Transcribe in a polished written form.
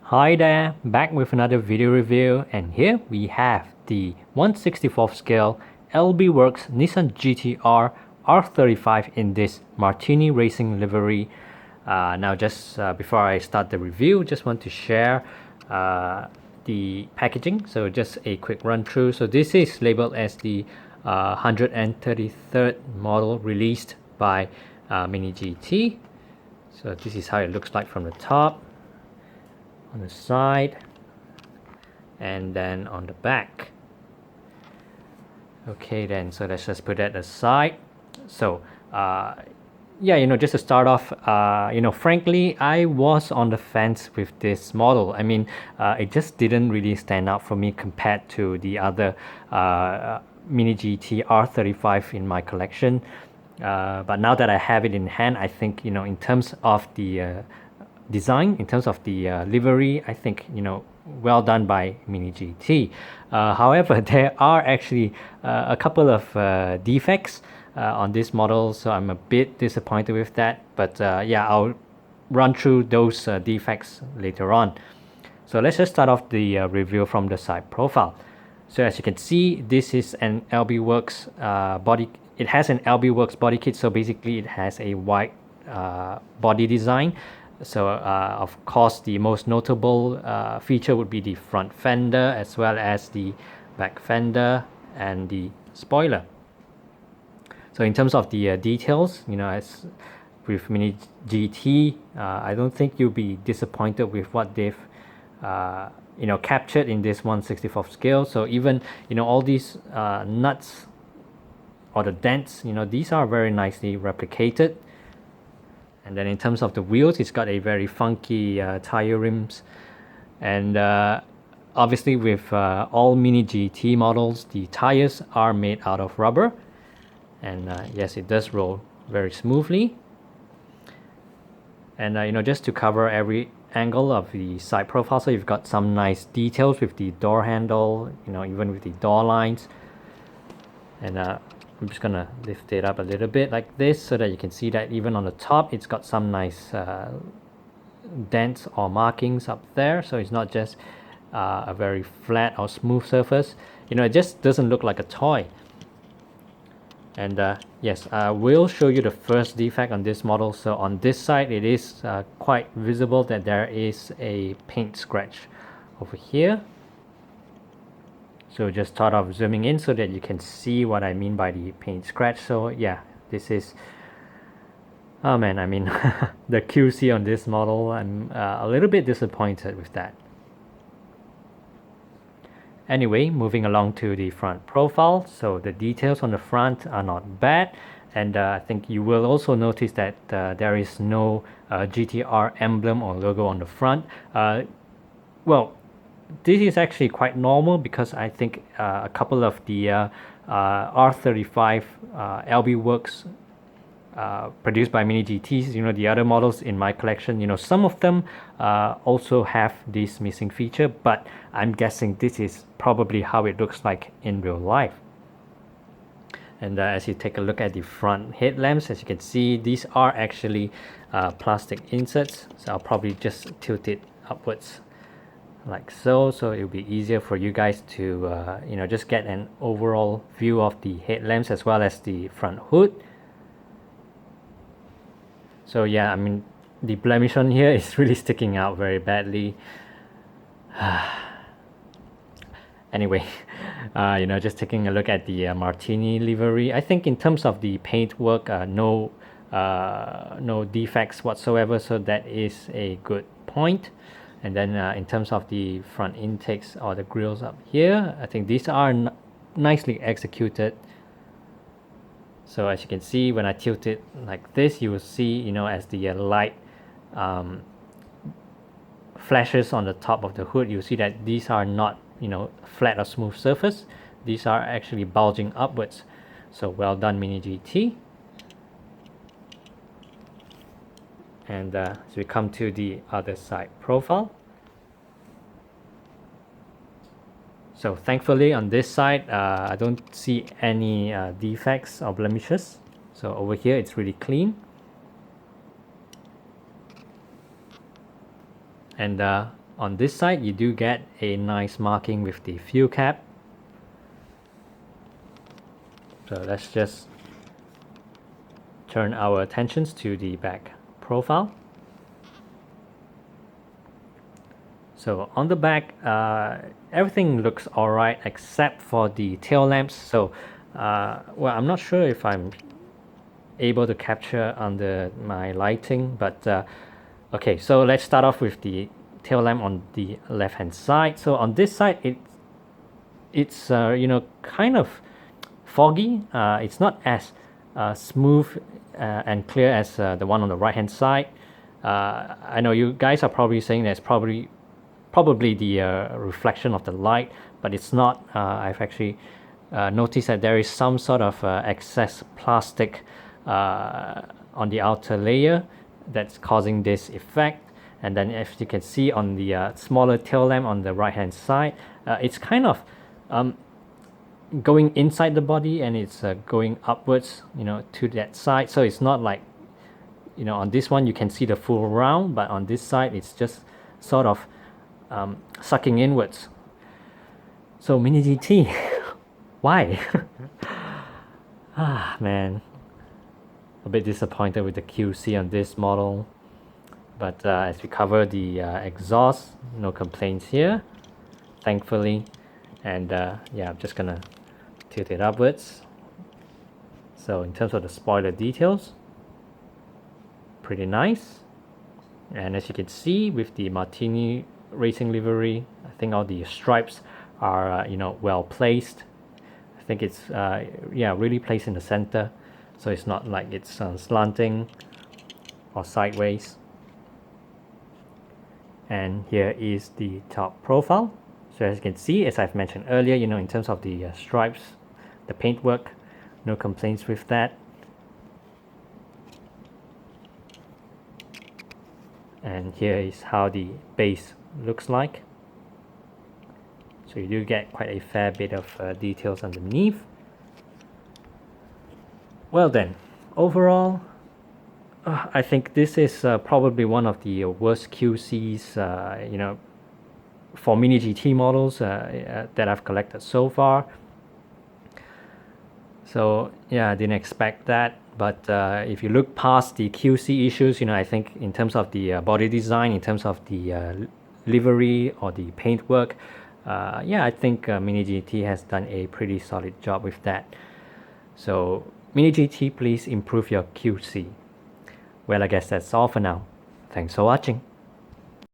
Hi there, back with another video review, and here we have the 1/64th scale LB WORKS Nissan GT-R R35 in this Martini Racing livery. Now just before I start the review, just want to share the packaging. So just a quick run through. So this is labeled as the 133rd model released by Mini GT. So this is how it looks like from the top, on the side, and then on the back. Okay then, so let's just put that aside. So yeah, just to start off, frankly, I was on the fence with this model. I mean, it just didn't really stand out for me compared to the other Mini GT R35 in my collection. But now that I have it in hand, I think, in terms of the design, in terms of the livery, I think, well done by Mini GT. However, there are actually a couple of defects on this model, so I'm a bit disappointed with that. But yeah, I'll run through those defects later on. So let's just start off the review from the side profile. So as you can see, this is an LB WORKS body. It has an LB WORKS body kit, so basically it has a white body design. So of course, the most notable feature would be the front fender, as well as the back fender and the spoiler. So in terms of the details, as with Mini GT, I don't think you'll be disappointed with what they've captured in this 1/64th scale. So even all these nuts or the dents, these are very nicely replicated. And then in terms of the wheels, it's got a very funky tire rims. And obviously with all Mini GT models, the tires are made out of rubber. And yes, it does roll very smoothly. And just to cover every angle of the side profile, so you've got some nice details with the door handle, even with the door lines. And I'm just gonna lift it up a little bit like this, so that you can see that even on the top, it's got some nice dents or markings up there. So it's not just a very flat or smooth surface. It just doesn't look like a toy. And yes, I will show you the first defect on this model. So on this side, it is quite visible that there is a paint scratch over here. So just start off zooming in so that you can see what I mean by the paint scratch. So yeah, this is, oh man, I mean, the QC on this model, I'm a little bit disappointed with that. Anyway, moving along to the front profile. So the details on the front are not bad. And I think you will also notice that there is no Gtr emblem or logo on the front. Well, this is actually quite normal, because I think a couple of the R35 LB WORKS produced by Mini GTs, the other models in my collection, some of them also have this missing feature, but I'm guessing this is probably how it looks like in real life. And as you take a look at the front headlamps, as you can see, these are actually plastic inserts. So I'll probably just tilt it upwards like so it'll be easier for you guys to just get an overall view of the headlamps as well as the front hood. So yeah, I mean, the blemish on here is really sticking out very badly. Anyway, just taking a look at the Martini livery, I think in terms of the paintwork, no defects whatsoever, so that is a good point. And then in terms of the front intakes or the grills up here, I think these are nicely executed. So as you can see, when I tilt it like this, you will see, as the light flashes on the top of the hood, you see that these are not, flat or smooth surface. These are actually bulging upwards. So well done, Mini GT. And so we come to the other side profile. So thankfully on this side, I don't see any defects or blemishes. So over here, it's really clean. And on this side you do get a nice marking with the fuel cap. So let's just turn our attentions to the back profile. So on the back, everything looks alright except for the tail lamps. So well, I'm not sure if I'm able to capture under my lighting, but okay, so let's start off with the tail lamp on the left hand side. So on this side it's you know, kind of foggy. It's not as smooth and clear as the one on the right hand side. I know you guys are probably saying that's probably the reflection of the light, but it's not. I've actually noticed that there is some sort of excess plastic on the outer layer that's causing this effect. And then as you can see on the smaller tail lamp on the right hand side, it's kind of going inside the body, and it's going upwards, you know, to that side. So it's not like, you know, on this one you can see the full round, but on this side it's just sort of sucking inwards. So Mini GT, why? Man, a bit disappointed with the QC on this model, but as we cover the exhaust, no complaints here, thankfully. And yeah, I'm just gonna tilt it upwards. So in terms of the spoiler details, pretty nice. And as you can see with the Martini Racing livery, I think all the stripes are you know, well placed. I think it's yeah, really placed in the center, so it's not like it's slanting or sideways. And here is the top profile. So as you can see, as I've mentioned earlier, you know, in terms of the stripes, the paintwork, no complaints with that. And here is how the base looks like. So you do get quite a fair bit of details underneath. Well then, overall, I think this is probably one of the worst QCs, you know, for Mini GT models that I've collected so far. So yeah, I didn't expect that. But if you look past the QC issues, you know, I think in terms of the body design, in terms of the livery or the paintwork, yeah, I think Mini GT has done a pretty solid job with that. So Mini GT, please improve your QC. Well, I guess that's all for now. Thanks for watching.